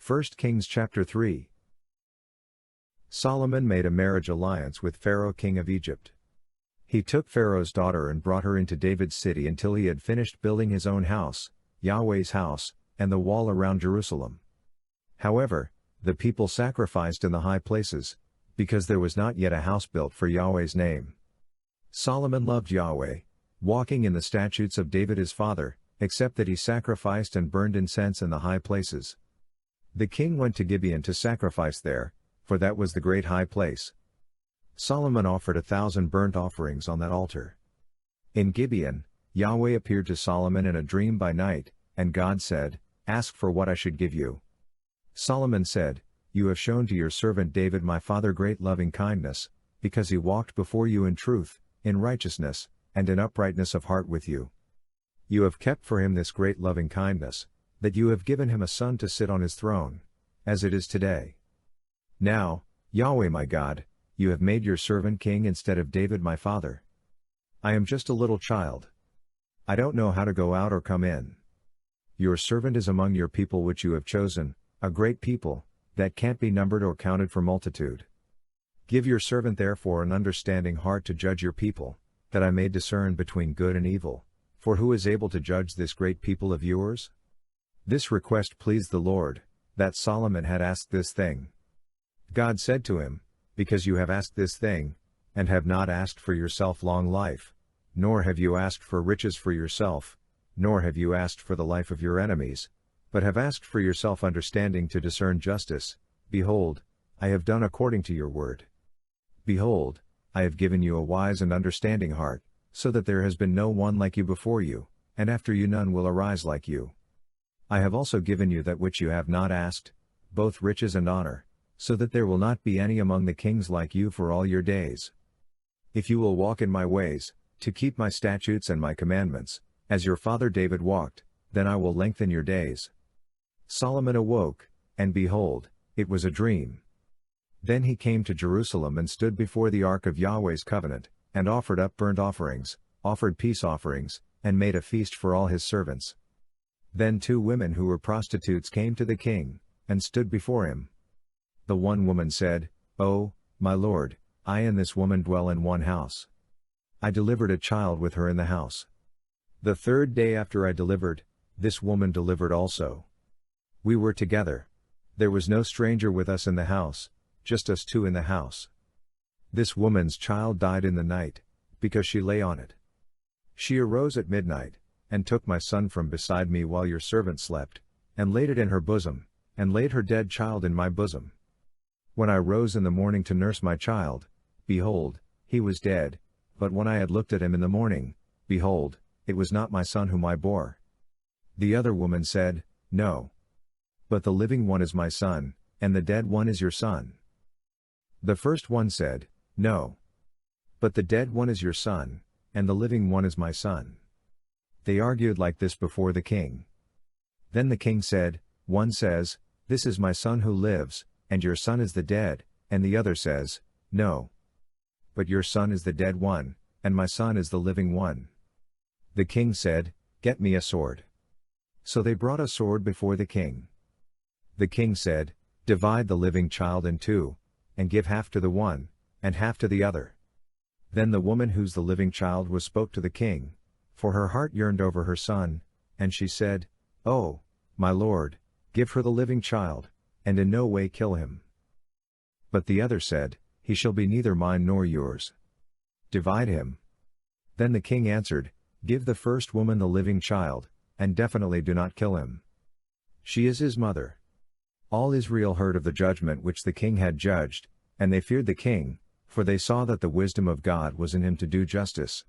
1 Kings chapter 3. Solomon made a marriage alliance with Pharaoh king of Egypt. He took Pharaoh's daughter and brought her into David's city until he had finished building his own house, Yahweh's house, and the wall around Jerusalem. However, the people sacrificed in the high places, because there was not yet a house built for Yahweh's name. Solomon loved Yahweh, walking in the statutes of David his father, except that he sacrificed and burned incense in the high places. The king went to Gibeon to sacrifice there, for that was the great high place. Solomon offered 1,000 burnt offerings on that altar. In Gibeon, Yahweh appeared to Solomon in a dream by night, and God said, "Ask for what I should give you." Solomon said, "You have shown to your servant David my father great loving kindness, because he walked before you in truth, in righteousness, and in uprightness of heart with you. You have kept for him this great loving kindness, that you have given him a son to sit on his throne, as it is today. Now, Yahweh my God, you have made your servant king instead of David my father. I am just a little child. I don't know how to go out or come in. Your servant is among your people which you have chosen, a great people, that can't be numbered or counted for multitude. Give your servant therefore an understanding heart to judge your people, that I may discern between good and evil, for who is able to judge this great people of yours?" This request pleased the Lord, that Solomon had asked this thing. God said to him, "Because you have asked this thing, and have not asked for yourself long life, nor have you asked for riches for yourself, nor have you asked for the life of your enemies, but have asked for yourself understanding to discern justice, behold, I have done according to your word. Behold, I have given you a wise and understanding heart, so that there has been no one like you before you, and after you none will arise like you. I have also given you that which you have not asked, both riches and honor, so that there will not be any among the kings like you for all your days. If you will walk in my ways, to keep my statutes and my commandments, as your father David walked, then I will lengthen your days." Solomon awoke, and behold, it was a dream. Then he came to Jerusalem and stood before the ark of Yahweh's covenant, and offered up burnt offerings, offered peace offerings, and made a feast for all his servants. Then 2 women who were prostitutes came to the king, and stood before him. The one woman said, "Oh, my lord, I and this woman dwell in one house. I delivered a child with her in the house. The 3rd day after I delivered, this woman delivered also. We were together. There was no stranger with us in the house, just us 2 in the house. This woman's child died in the night, because she lay on it. She arose at midnight, and took my son from beside me while your servant slept, and laid it in her bosom, and laid her dead child in my bosom. When I rose in the morning to nurse my child, behold, he was dead, but when I had looked at him in the morning, behold, it was not my son whom I bore." The other woman said, "No. But the living one is my son, and the dead one is your son." The first one said, "No. But the dead one is your son, and the living one is my son." They argued like this before the king. Then the king said, "One says, 'This is my son who lives, and your son is the dead,' and the other says, 'No. But your son is the dead one, and my son is the living one.'" The king said, "Get me a sword." So they brought a sword before the king. The king said, "Divide the living child in 2, and give half to the one, and half to the other." Then the woman whose the living child was spoke to the king, for her heart yearned over her son, and she said, "Oh, my lord, give her the living child, and in no way kill him." But the other said, "He shall be neither mine nor yours. Divide him." Then the king answered, "Give the first woman the living child, and definitely do not kill him. She is his mother." All Israel heard of the judgment which the king had judged, and they feared the king, for they saw that the wisdom of God was in him to do justice.